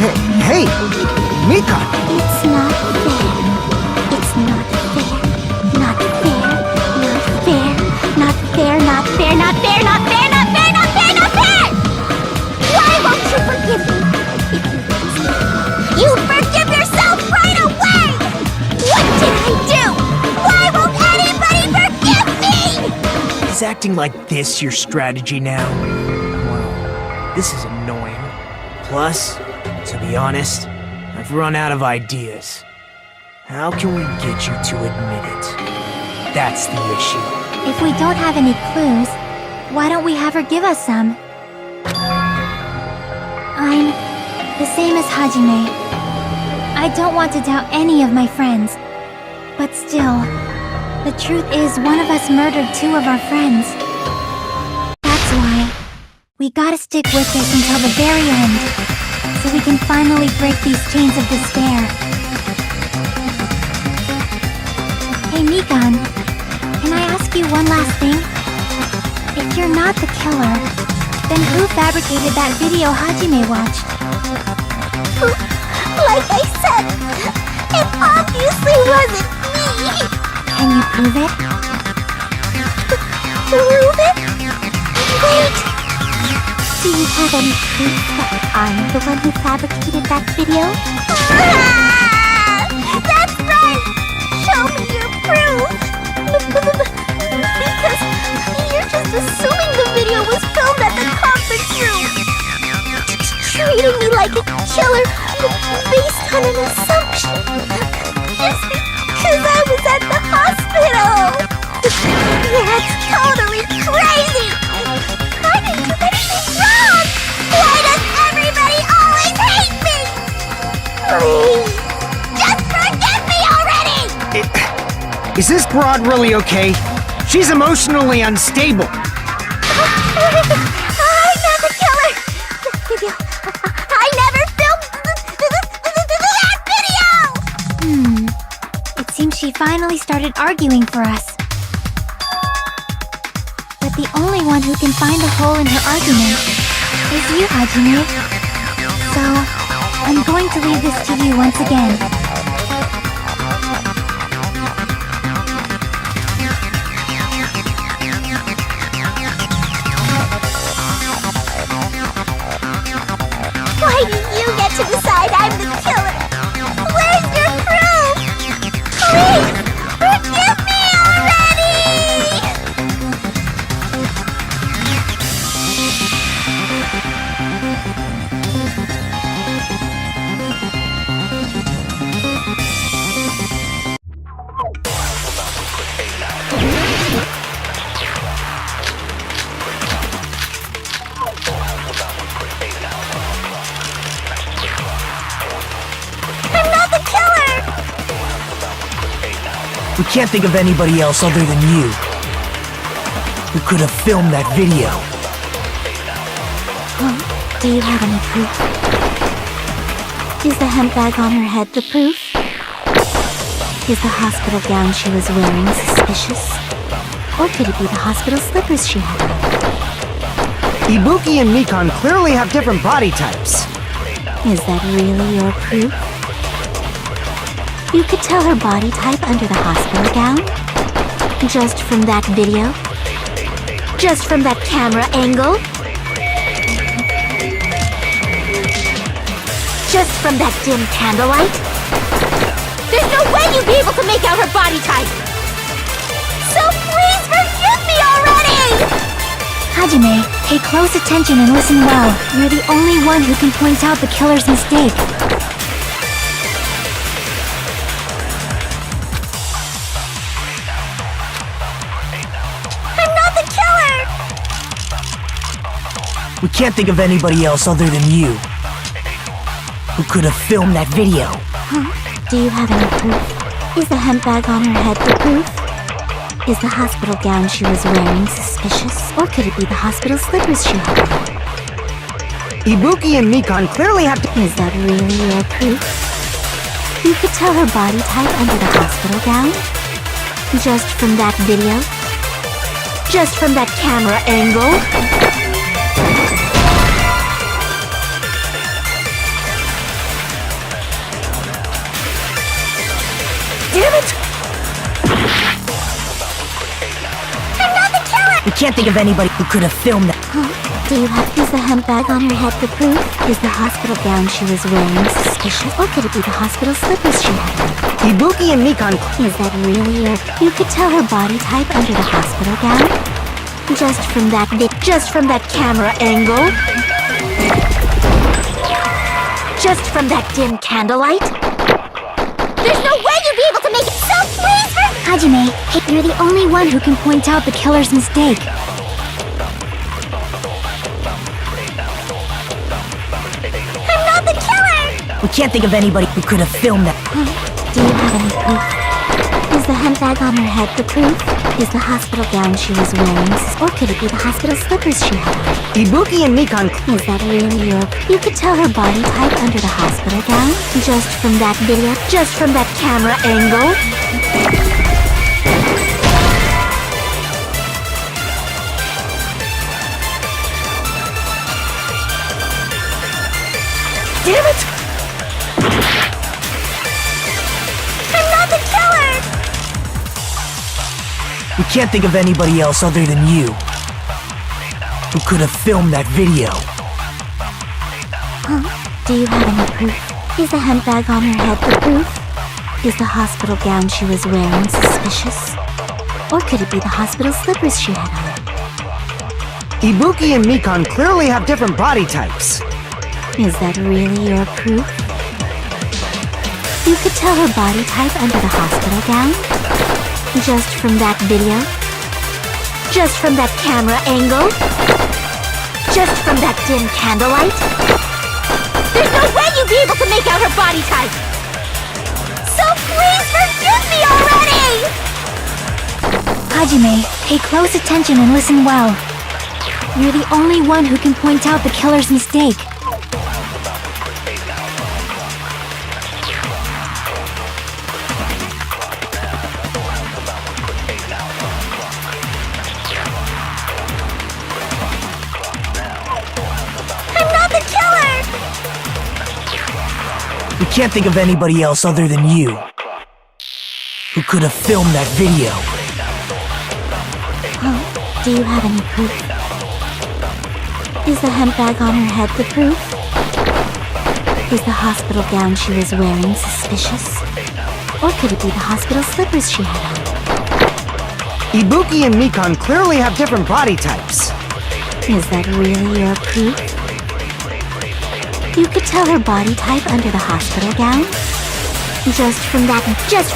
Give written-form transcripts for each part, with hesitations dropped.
Hey, Mika! It's not fair. It's not fair. Not fair. Not fair. Not fair. Not fair. Not fair. Not fair. Not fair. Not fair. Not fair. Why won't you forgive me? If you forgive yourself right away. What did I do? Why won't anybody forgive me? Is acting like this your strategy now? Well, this is annoying. Plus, to be honest, I've run out of ideas. How can we get you to admit it? That's the issue. If we don't have any clues, why don't we have her give us some? I'm the same as Hajime. I don't want to doubt any of my friends. But still, the truth is one of us murdered two of our friends. That's why we gotta stick with this until the very end, so we can finally break these chains of despair. Hey Mikan, can I ask you one last thing? If you're not the killer, then who fabricated that video Hajime watched? Like I said, it obviously wasn't me! Can you prove it? Prove it? Wait! Do you have any proof that I'm the one who fabricated that video? That's right! Show me your proof! Because you're just assuming the video was filmed at the conference room! Treating me like a killer based on an assumption! Just because I was at the hospital! That's totally crazy! I didn't do anything wrong! Why does everybody always hate me? Please, just forgive me already! Is this broad really okay? She's emotionally unstable. I'm not the killer! The video... I never filmed that video! It seems she finally started arguing for us. But the only one who can find a hole in her argument is you, Hajime. So, I'm going to leave this to you once again. Why do you get to decide I'm the killer? Where's your proof? Please, forgive me already! I'm not the killer! We can't think of anybody else other than you who could have filmed that video. Well, do you have any proof? Is the hemp bag on her head the proof? Is the hospital gown she was wearing suspicious? Or could it be the hospital slippers she had on? Ibuki and Mikan clearly have different body types. Is that really your proof? You could tell her body type under the hospital gown? Just from that video? Just from that camera angle? Just from that dim candlelight? There's no way you'd be able to make out her body type! So please forgive me already! Hajime, pay close attention and listen well. You're the only one who can point out the killer's mistake. I'm not the killer! We can't think of anybody else other than you who could have filmed that video. Huh? Do you have any proof? Is the hemp bag on her head the proof? Is the hospital gown she was wearing suspicious? Or could it be the hospital slippers she had on? Ibuki and Mikan clearly have to... Is that really your proof? You could tell her body type under the hospital gown? Just from that video? Just from that camera angle? can't think of anybody who could have filmed that. Is the handbag on her head the proof? Is the hospital gown she was wearing suspicious? Or could it be the hospital slippers she had on? Ibuki and Mikan. Is that really her? You could tell her body type under the hospital gown? Just from that camera angle? Just from that dim candlelight? There's no way you'd be able to make it so please for— Hajime, you're the only one who can point out the killer's mistake. I'm not the killer! We can't think of anybody who could have filmed that. Do you have any proof? Is the handbag on her head the proof? Is the hospital gown she was wearing, or could it be the hospital slippers she had on? Ibuki and Mikan. Is that really your— You could tell her body type under the hospital gown? Just from that video? Just from that camera angle? Damn it! I'm not the killer! We can't think of anybody else other than you who could have filmed that video. Do you have any proof? Is the handbag on her head the proof? Is the hospital gown she was wearing suspicious? Or could it be the hospital slippers she had on? Ibuki and Mikan clearly have different body types. Is that really your proof? You could tell her body type under the hospital gown? Just from that video? Just from that camera angle? Just from that dim candlelight? There's no way you'd be able to make out her body type! So please forgive me already! Hajime, pay close attention and listen well. You're the only one who can point out the killer's mistake. We can't think of anybody else other than you who could have filmed that video. Do you have any proof? Is the handbag on her head the proof? Is the hospital gown she was wearing suspicious? Or could it be the hospital slippers she had on? Ibuki and Mikan clearly have different body types. Is that really your proof? You could tell her body type under the hospital gown? Just from that, there's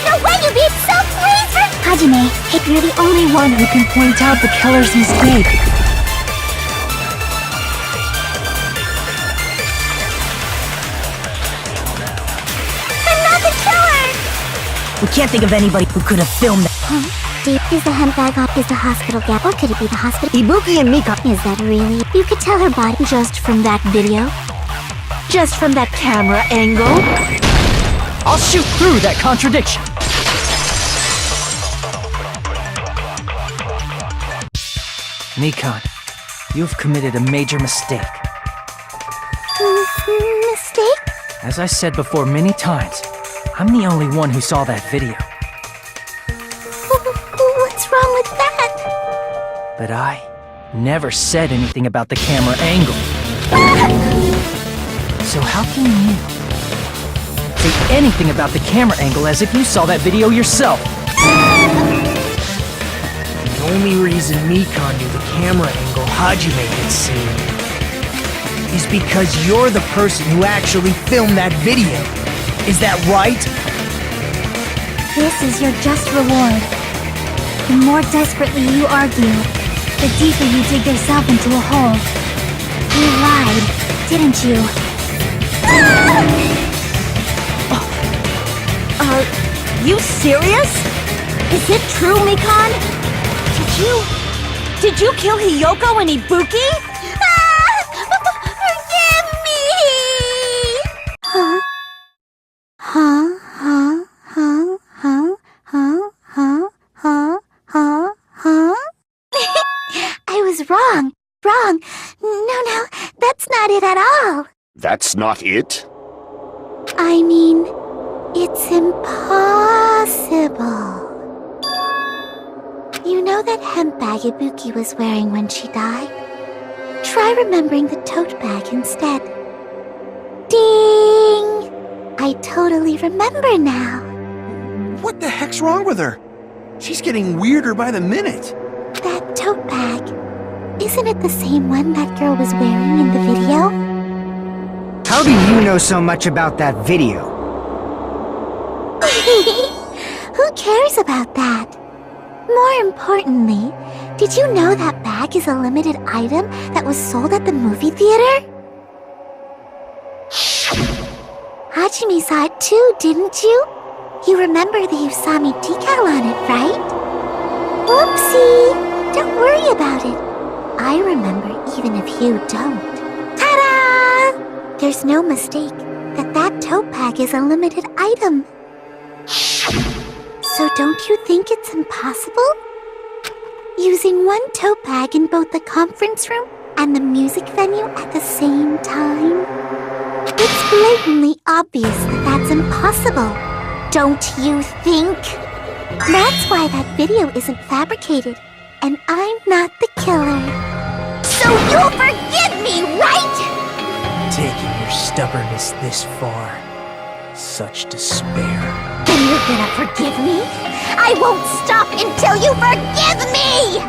no way you'd be so pleased for— Hajime, you're the only one who can point out the killer's mistake. I'm not the killer! We can't think of anybody who could have filmed that. Is the handbag on— Is the hospital gown, or could it be the hospital— Ibuki and Mikan. Is that really— You could tell her body just from that video? Just from that camera angle? I'll shoot through that contradiction. Mikan, you've committed a major mistake. Mistake? As I said before many times, I'm the only one who saw that video. What's wrong with that? But I never said anything about the camera angle. So how can you say anything about the camera angle as if you saw that video yourself? The only reason Mikan knew the camera angle Hajime had seen is because you're the person who actually filmed that video. Is that right? This is your just reward. The more desperately you argue, the deeper you dig yourself into a hole. You lied, didn't you? Are you serious? Is it true, Mikan? Did you kill Hiyoko and Ibuki? Forgive me! I was wrong. No, that's not it at all. That's not it? I mean, it's impossible. You know that hemp bag Ibuki was wearing when she died? Try remembering the tote bag instead. Ding! I totally remember now. What the heck's wrong with her? She's getting weirder by the minute. That tote bag, isn't it the same one that girl was wearing in the video? How do you know so much about that video? Who cares about that? More importantly, did you know that bag is a limited item that was sold at the movie theater? Hajime saw it too, didn't you? You remember the Usami decal on it, right? Whoopsie! Don't worry about it. I remember even if you don't. Ta-da! There's no mistake that tote bag is a limited item. So don't you think it's impossible? Using one tote bag in both the conference room and the music venue at the same time? It's blatantly obvious that that's impossible, don't you think? That's why that video isn't fabricated, and I'm not the killer. So you'll forgive me, right? Taking your stubbornness this far. Such despair. Then you're gonna forgive me? I won't stop until you forgive me!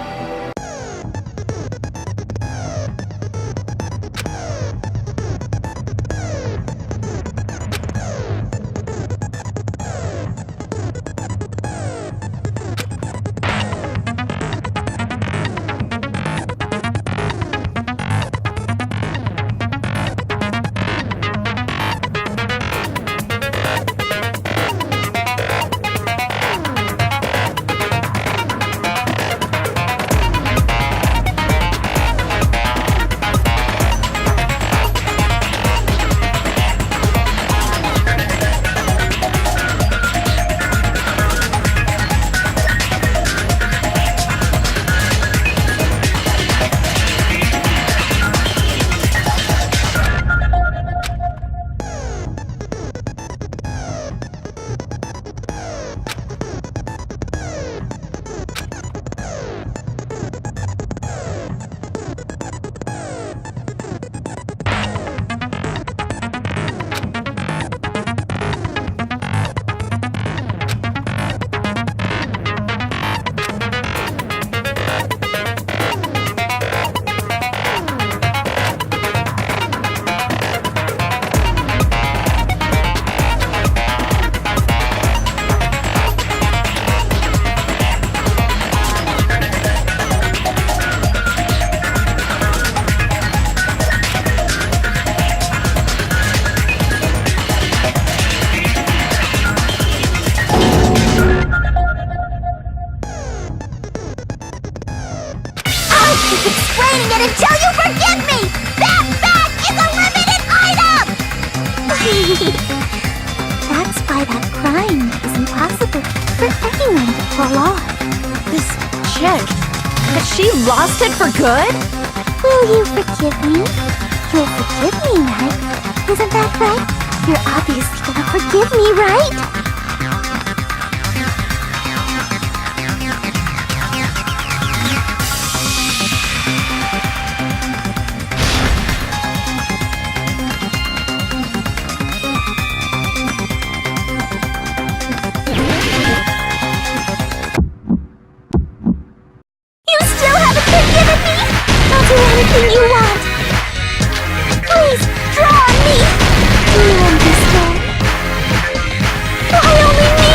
Explaining it until you forgive me! That bag is a limited item! That's why that crime is impossible for anyone to pull off. This chick, has she lost it for good? Will you forgive me? You'll forgive me, right? Isn't that right? You're obviously gonna forgive me, right? Anything you want. Please, draw on me. Do you understand? Why only me?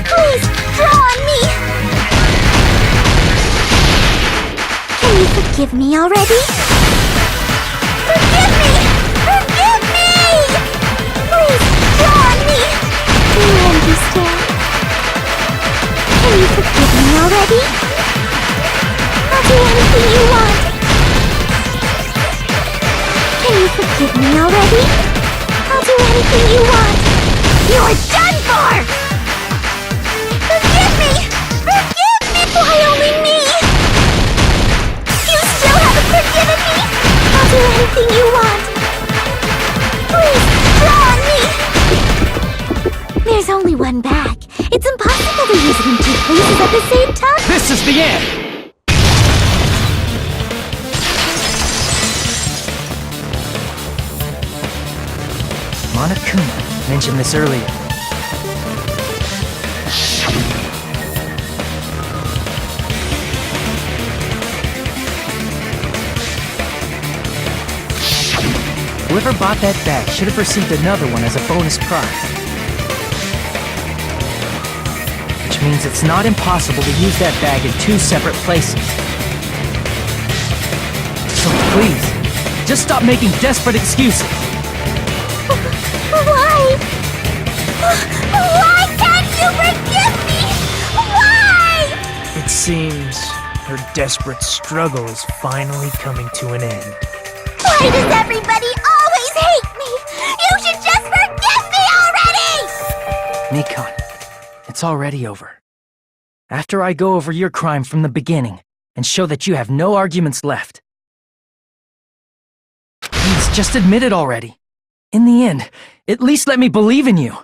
Please, draw on me. Can you forgive me already? Forgive me! Forgive me! Please, draw on me. Do you understand? Can you forgive me already? I'll do anything you want. Can you forgive me already? I'll do anything you want. You're done for! Forgive me! Forgive me! Why only me? You still haven't forgiven me? I'll do anything you want. Please, draw on me! There's only one bag. It's impossible to use it in two places at the same time? This is the end! Monokuma mentioned this earlier. Whoever bought that bag should have received another one as a bonus prize. Which means it's not impossible to use that bag in two separate places. So please, just stop making desperate excuses. Why? Why can't you forgive me? Why? It seems her desperate struggle is finally coming to an end. Why does everybody always hate me? You should just forgive me already! Nikon, it's already over. After I go over your crime from the beginning and show that you have no arguments left. Please, just admit it already. In the end, at least let me believe in you.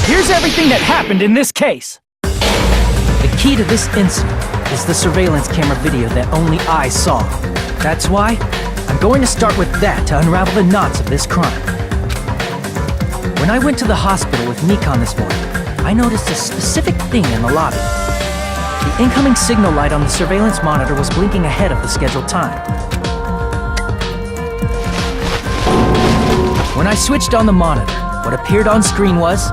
Here's everything that happened in this case. The key to this incident is the surveillance camera video that only I saw. That's why I'm going to start with that to unravel the knots of this crime. When I went to the hospital with Nikon this morning, I noticed a specific thing in the lobby. The incoming signal light on the surveillance monitor was blinking ahead of the scheduled time. When I switched on the monitor, what appeared on screen was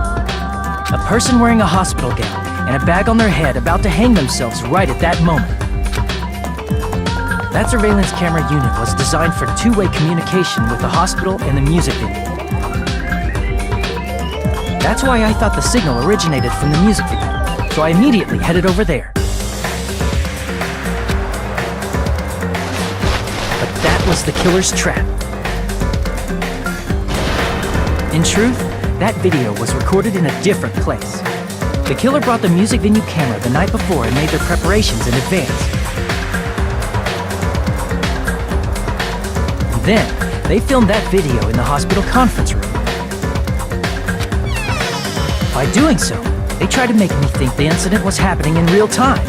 a person wearing a hospital gown and a bag on their head about to hang themselves right at that moment. That surveillance camera unit was designed for two-way communication with the hospital and the music video. That's why I thought the signal originated from the music video, so I immediately headed over there. But that was the killer's trap. In truth, that video was recorded in a different place. The killer brought the music venue camera the night before and made their preparations in advance. And then, they filmed that video in the hospital conference room. By doing so, they tried to make me think the incident was happening in real time,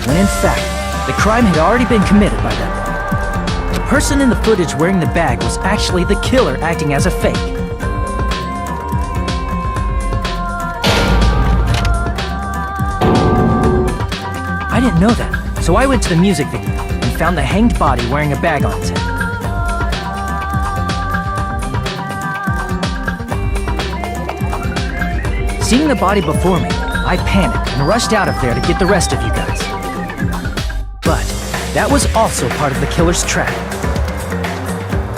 when in fact, the crime had already been committed by them. The person in the footage wearing the bag was actually the killer acting as a fake. I didn't know that, so I went to the music venue and found the hanged body wearing a bag on its head. Seeing the body before me, I panicked and rushed out of there to get the rest of you guys. But that was also part of the killer's trap.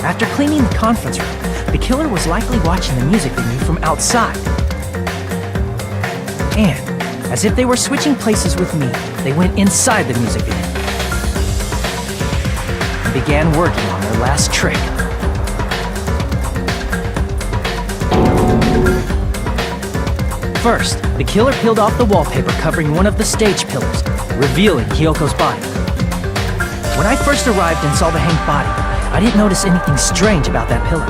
After cleaning the conference room, the killer was likely watching the music venue from outside. And, as if they were switching places with me, they went inside the music venue and began working on their last trick. First, the killer peeled off the wallpaper covering one of the stage pillars, revealing Hyoko's body. When I first arrived and saw the hanged body, I didn't notice anything strange about that pillar.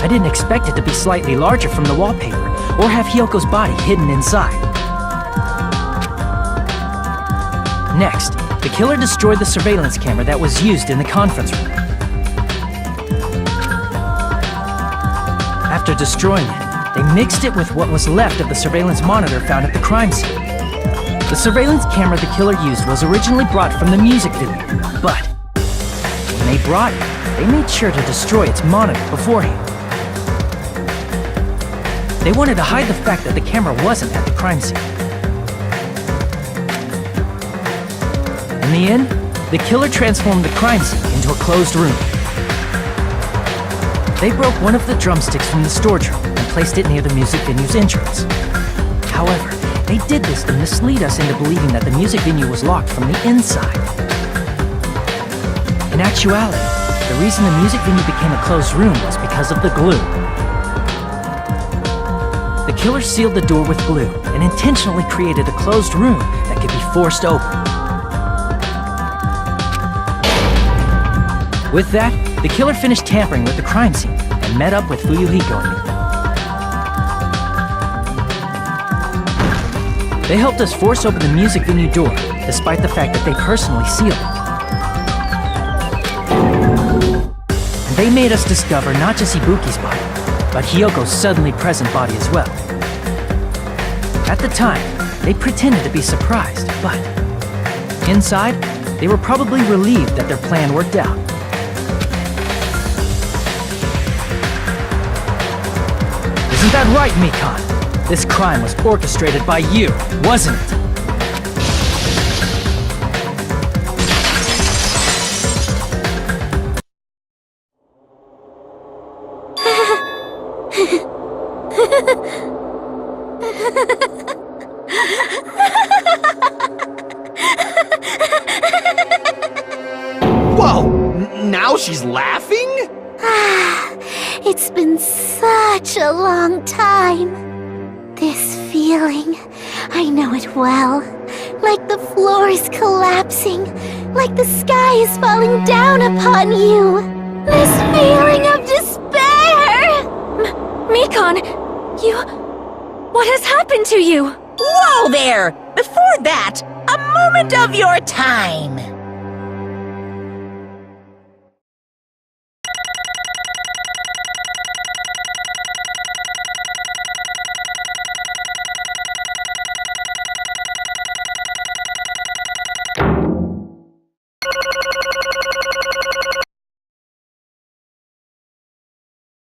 I didn't expect it to be slightly larger from the wallpaper, or have Hyoko's body hidden inside. Next, the killer destroyed the surveillance camera that was used in the conference room. After destroying it, they mixed it with what was left of the surveillance monitor found at the crime scene. The surveillance camera the killer used was originally brought from the music venue, but when they brought it, they made sure to destroy its monitor beforehand. They wanted to hide the fact that the camera wasn't at the crime scene. In the end, the killer transformed the crime scene into a closed room. They broke one of the drumsticks from the storage room and placed it near the music venue's entrance. However, they did this to mislead us into believing that the music venue was locked from the inside. In actuality, the reason the music venue became a closed room was because of the glue. The killer sealed the door with glue and intentionally created a closed room that could be forced open. With that, the killer finished tampering with the crime scene and met up with Fuyuhiko and me. They helped us force open the music venue door, despite the fact that they personally sealed it. And they made us discover not just Ibuki's body, but Hyoko's suddenly present body as well. At the time, they pretended to be surprised, but inside, they were probably relieved that their plan worked out. Isn't that right, Mikan? This crime was orchestrated by you, wasn't it? Whoa! Now she's laughing? It's been such a long time. This feeling, I know it well. Like the floor is collapsing, like the sky is falling down upon you. This feeling of despair! Mikan, what has happened to you? Whoa there! Before that, a moment of your time.